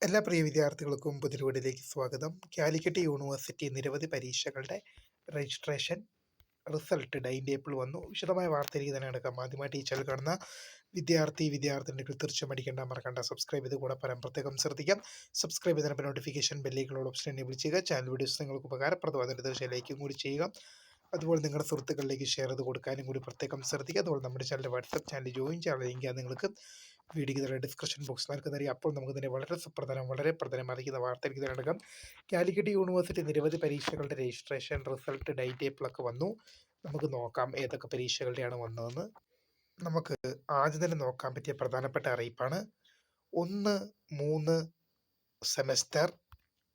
എല്ലാ പ്രിയ വിദ്യാർത്ഥികൾക്കും പുതിയൊരുവീഡിയോയിലേക്ക് സ്വാഗതം. കാലിക്കറ്റ് യൂണിവേഴ്സിറ്റി നിരവധി പരീക്ഷകളുടെ രജിസ്ട്രേഷൻ റിസൾട്ട് ടൈം ടേബിൾ വന്നു. വിശദമായ വാർത്തയിലേക്ക് തന്നെ എടുക്കാം. ആദ്യമായിട്ട് ഈ ചാനൽ കാണുന്ന വിദ്യാർത്ഥിനികൾ തീർച്ചയായും അടിക്കേണ്ട മറക്കണ്ട സബ്സ്ക്രൈബ് ചെയ്ത് കൂടെ പ്രത്യേകം ശ്രദ്ധിക്കാം. സബ്സ്ക്രൈബ് ചെയ്തതിനൊപ്പം നോട്ടിഫിക്കേഷൻ ബെല്ലിലുള്ള ഓപ്ഷൻ എനേബിൾ ചെയ്യുക. ചാനൽ വീഡിയോസ് നിങ്ങൾക്ക് ഉപകാരപ്രദമാകുന്ന തീർച്ചയായും ലൈക്കും കൂടി ചെയ്യുക. അതുപോലെ നിങ്ങളുടെ സുഹൃത്തുക്കളിലേക്ക് ഷെയർ ചെയ്ത് കൊടുക്കാനും കൂടി പ്രത്യേകം ശ്രദ്ധിക്കുക. അതുപോലെ നമ്മുടെ ചാനലിൻ്റെ വാട്സപ്പ് ചാനൽ ജോയിൻ ചെയ്യാനുള്ള ലിങ്ക് നിങ്ങൾക്ക് വീഡിയോയ്ക്ക് തന്നെ ഡിസ്ക്രിപ്ഷൻ ബോക്സ് നൽകുന്നതായി. അപ്പോൾ നമുക്ക് തന്നെ വളരെ പ്രധാനം അറിയിക്കുന്ന വാർത്തയിലേക്ക് തിരഞ്ഞെടുക്കാം. കാലിക്കറ്റ് യൂണിവേഴ്സിറ്റി നിരവധി പരീക്ഷകളുടെ രജിസ്ട്രേഷൻ റിസൾട്ട് ഡേറ്റ് ടേബിളൊക്കെ വന്നു. നമുക്ക് നോക്കാം ഏതൊക്കെ പരീക്ഷകളുടെയാണ് വന്നതെന്ന്. നമുക്ക് ആദ്യം തന്നെ നോക്കാൻ പറ്റിയ പ്രധാനപ്പെട്ട അറിയിപ്പാണ് 1-3 സെമസ്റ്റർ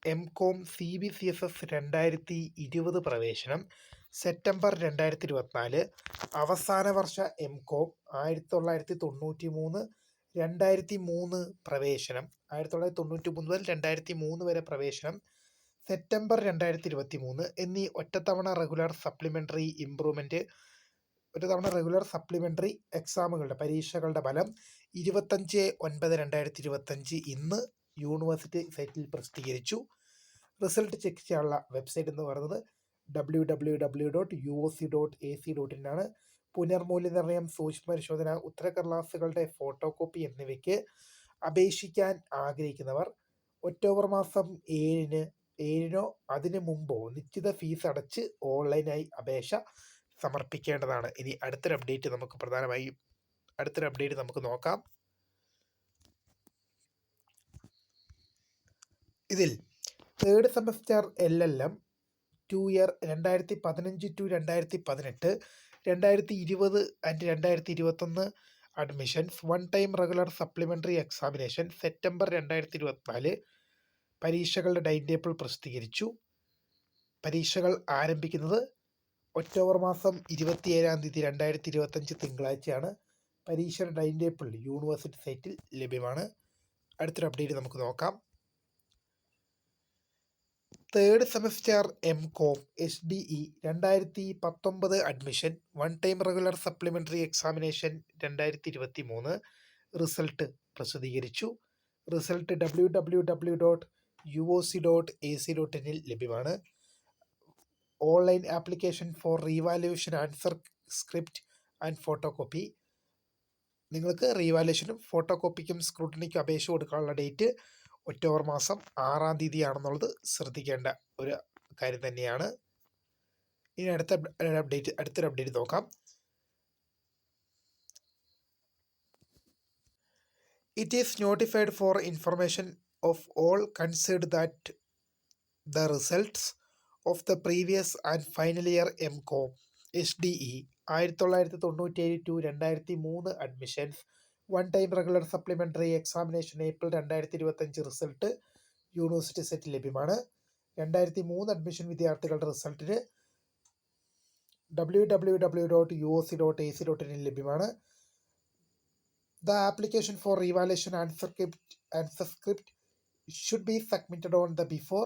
MCOM CBCSS 2020 പ്രവേശനം സെപ്റ്റംബർ 2024. അവസാന വർഷ MCOM 1993 2003 പ്രവേശനം 1993 മുതൽ 2003 വരെ പ്രവേശനം സെപ്റ്റംബർ 2023 എന്നീ ഒറ്റത്തവണ റെഗുലർ സപ്ലിമെൻ്ററി എക്സാമുകളുടെ പരീക്ഷകളുടെ ഫലം 25/9/2025 ഇന്ന് യൂണിവേഴ്സിറ്റി സൈറ്റിൽ പ്രസിദ്ധീകരിച്ചു. റിസൾട്ട് ചെക്ക് ചെയ്യാനുള്ള വെബ്സൈറ്റ് എന്ന് പറയുന്നത് www.uoc.ac.in ആണ്. പുനർമൂല്യനിർണ്ണയം, സൂക്ഷ്മ പരിശോധന, ഉത്തരക്കടലാസുകളുടെ ഫോട്ടോകോപ്പി എന്നിവയ്ക്ക് അപേക്ഷിക്കാൻ ആഗ്രഹിക്കുന്നവർ ഒക്ടോബർ മാസം 7-നോ അതിനു മുമ്പോ നിശ്ചിത ഫീസ് അടച്ച് ഓൺലൈനായി അപേക്ഷ സമർപ്പിക്കേണ്ടതാണ്. ഇനി അടുത്തൊരു അപ്ഡേറ്റ് നമുക്ക് നോക്കാം. ഇതിൽ third semester LLM 2 year 2015-2018, 2020 and 2021 admissions one time regular supplementary examination September 2024 പരീക്ഷകളുടെ ടൈം ടേബിൾ പ്രസിദ്ധീകരിച്ചു. പരീക്ഷകൾ ആരംഭിക്കുന്നത് ഒക്ടോബർ മാസം 27-ാം തീയതി 2025 തിങ്കളാഴ്ചയാണ്. പരീക്ഷയുടെ ടൈം ടേബിൾ യൂണിവേഴ്സിറ്റി സൈറ്റിൽ ലഭ്യമാണ്. അടുത്തൊരു അപ്ഡേറ്റ് നമുക്ക് നോക്കാം. Third semester MCOM HDE 2019 admission one time regular supplementary examination 2023 result പ്രസിദ്ധീകരിച്ചു. റിസൾട്ട് www.uoc.ac.in ലഭ്യമാണ്. Online application for revaluation answer script and photocopy. നിങ്ങൾക്ക് റീവാലുവേഷനും ഫോട്ടോകോപ്പിക്കും സ്ക്രൂട്ടണിക്കും അപേക്ഷ കൊടുക്കാനുള്ള ഡേറ്റ് ഒക്ടോബർ മാസം 6-ാം തീയതിയാണെന്നുള്ളത് ശ്രദ്ധിക്കേണ്ട ഒരു കാര്യം തന്നെയാണ്. ഇനി അടുത്തൊരു അപ്ഡേറ്റ് നോക്കാം. It is notified for information of all concerned that the results of the previous and final year MCOM HDE 1997-2003 admissions one time regular supplementary examination April 2025 result university സെറ്റിൽ ലഭ്യമാണ്. 2003 അഡ്മിഷൻ വിദ്യാർത്ഥികളുടെ റിസൾട്ടിന് www.uoc.ac.in ലഭ്യമാണ്. The application for revaluation answer script should be submitted on the before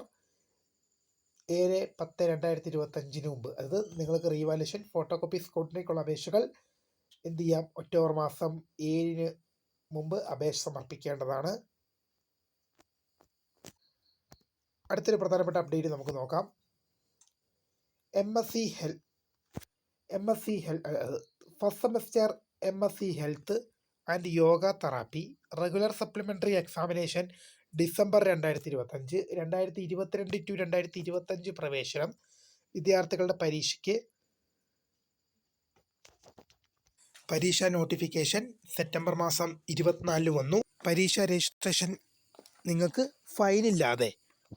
7/10/2025 മുമ്പ്. അതായത് നിങ്ങൾക്ക് revaluation, photocopy, സ്ക്രൂട്ടണിക്കുള്ള അപേക്ഷകൾ എന്ത് ചെയ്യാം? ഒക്ടോബർ മാസം 7-ന് മുമ്പ് അപേക്ഷ സമർപ്പിക്കേണ്ടതാണ്. അടുത്തൊരു പ്രധാനപ്പെട്ട അപ്ഡേറ്റ് നമുക്ക് നോക്കാം. MSc first semester MSc health and yoga therapy regular supplementary examination December 2025, 2022-2025 പ്രവേശനം വിദ്യാർത്ഥികളുടെ പരീക്ഷാ നോട്ടിഫിക്കേഷൻ സെപ്റ്റംബർ മാസം 24 വന്നു. പരീക്ഷാ രജിസ്ട്രേഷൻ നിങ്ങൾക്ക് ഫൈനില്ലാതെ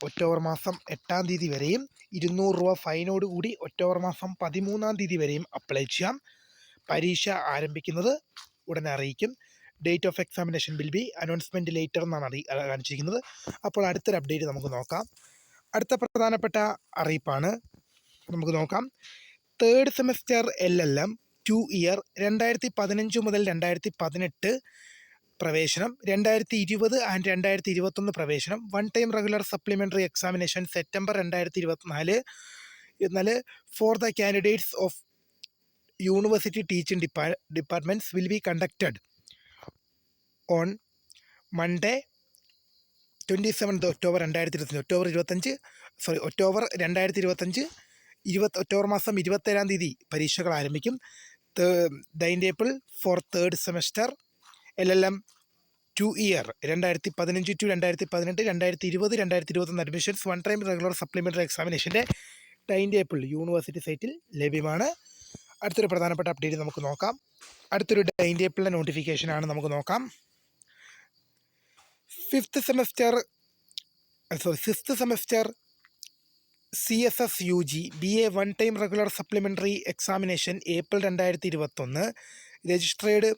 ഒക്ടോബർ മാസം 8-ാം തീയതി വരെയും 200 രൂപ ഫൈനോട് കൂടി ഒക്ടോബർ മാസം 13-ാം തീയതി വരെയും അപ്ലൈ ചെയ്യാം. പരീക്ഷ ആരംഭിക്കുന്നത് ഉടനെ അറിയിക്കും. Date of examination will be announcement later എന്നാണ് കാണിച്ചിരിക്കുന്നത്. അപ്പോൾ അടുത്തൊരു അപ്ഡേറ്റ് നമുക്ക് നോക്കാം. അടുത്ത പ്രധാനപ്പെട്ട അറിയിപ്പാണ് നമുക്ക് നോക്കാം. തേർഡ് സെമസ്റ്റർ LLM 2 ഇയർ 2015 മുതൽ 2018 പ്രവേശനം, 2020 ആൻഡ് 2021 പ്രവേശനം one time regular supplementary examination September 2024. എന്നാൽ for the candidates of university teaching departments will be conducted on Monday 27 October 2025 October 2025 October മാസം 27-ാം തീയതി പരീക്ഷകൾ ആരംഭിക്കും. Time table for third semester LLM 2 year 2015 to 2018 2020 2021 admissions one time regular supplementary എക്സാമിനേഷൻ്റെ time table university സൈറ്റിൽ ലഭ്യമാണ്. അടുത്തൊരു പ്രധാനപ്പെട്ട അപ്ഡേറ്റ് നമുക്ക് നോക്കാം. അടുത്തൊരു ടൈം ടേബിളിൻ്റെ നോട്ടിഫിക്കേഷനാണ് നമുക്ക് നോക്കാം. Fifth semester CSS UG BA one time regular supplementary examination April 2021. Registered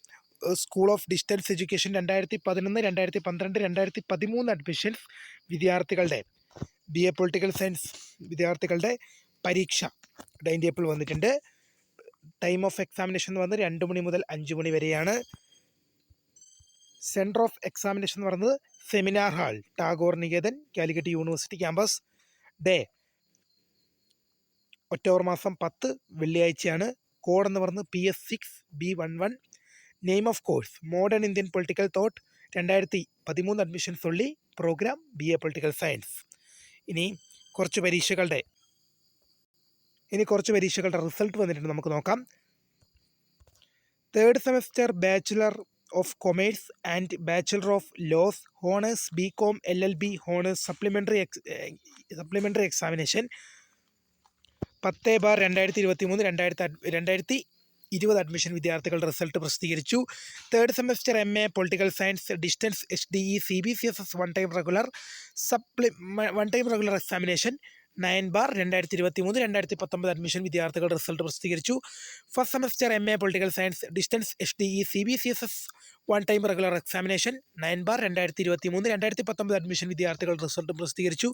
school of distance education 2011 2012 2013 admissions വിദ്യാർത്ഥികളുടെ BA പൊളിറ്റിക്കൽ സയൻസ് വിദ്യാർത്ഥികളുടെ പരീക്ഷ ടൈം ടേബിൾ വന്നിട്ടുണ്ട്. ടൈം ഓഫ് എക്സാമിനേഷൻ എന്ന് പറഞ്ഞത് 2 മണി മുതൽ 5 മണി വരെയാണ്. സെൻറ്റർ ഓഫ് എക്സാമിനേഷൻ എന്ന് പറയുന്നത് seminar hall, Tagore Niketan, Calicut university campus. Day October മാസം 10 വെള്ളിയാഴ്ചയാണ്. കോഡ് എന്ന് പറയുന്നത് PS6B11. Name of course modern Indian political thought 2013 admissions ഉള്ളി. Program BA political science. ഇനി കുറച്ച് പരീക്ഷകളുടെ റിസൾട്ട് വന്നിട്ടുണ്ട്, നമുക്ക് നോക്കാം. Third semester bachelor of commerce and bachelor of laws honours BCom LLB honours supplementary examination 10/2023 2020 admission വിദ്യാർത്ഥികളുടെ റിസൾട്ട് പ്രസിദ്ധീകരിച്ചു. Third semester MA political science distance HDE CBCSS one time regular examination 9/2023 2019 admission വിദ്യാർത്ഥികളുടെ result പ്രസിദ്ധീകരിച്ചു. First semester MA political science distance HDE CBCSS one time regular examination 9/2023 2019 admission വിദ്യാർത്ഥികളുടെ result പ്രസിദ്ധീകരിച്ചു.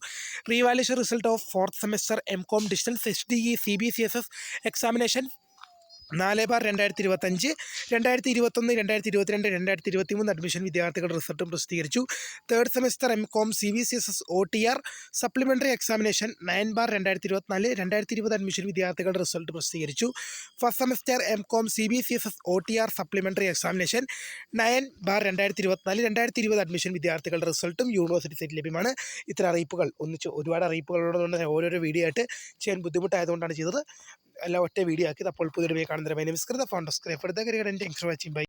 Revaluation result of fourth semester MCom distance HDE CBCSS examination 4/2025 2021 2022 2023 admission വിദ്യാർത്ഥികളുടെ റിസൾട്ടും പ്രസിദ്ധീകരിച്ചു. Third semester MCom CBCSS OTR supplementary examination 9/2024 2020 admission വിദ്യാർത്ഥികളുടെ result പ്രസിദ്ധീകരിച്ചു. First semester MCom CBCSS OTR supplementary examination 9/2024 2020 admission വിദ്യാർത്ഥികളുടെ റിസൾട്ടും university സൈറ്റിൽ ലഭ്യമാണ്. ഇത്തരം അറിയിപ്പുകൾ ഒരുപാട് അറിയിപ്പുകളുള്ളതുകൊണ്ട് ഓരോരോ വീഡിയോ ആയിട്ട് ചെയ്യാൻ ബുദ്ധിമുട്ടായതുകൊണ്ടാണ് ചെയ്തത്. എല്ലാം ഒറ്റ വീഡിയോ ആക്കിയത്. അപ്പോൾ പുതിയൊരു വീഡിയോ കാണുന്നതിന് നമസ്കാരം. ഫോൺ സബ്സ്ക്രൈബ് ചെയ്ത് വാച്ചിങ്. ബൈ.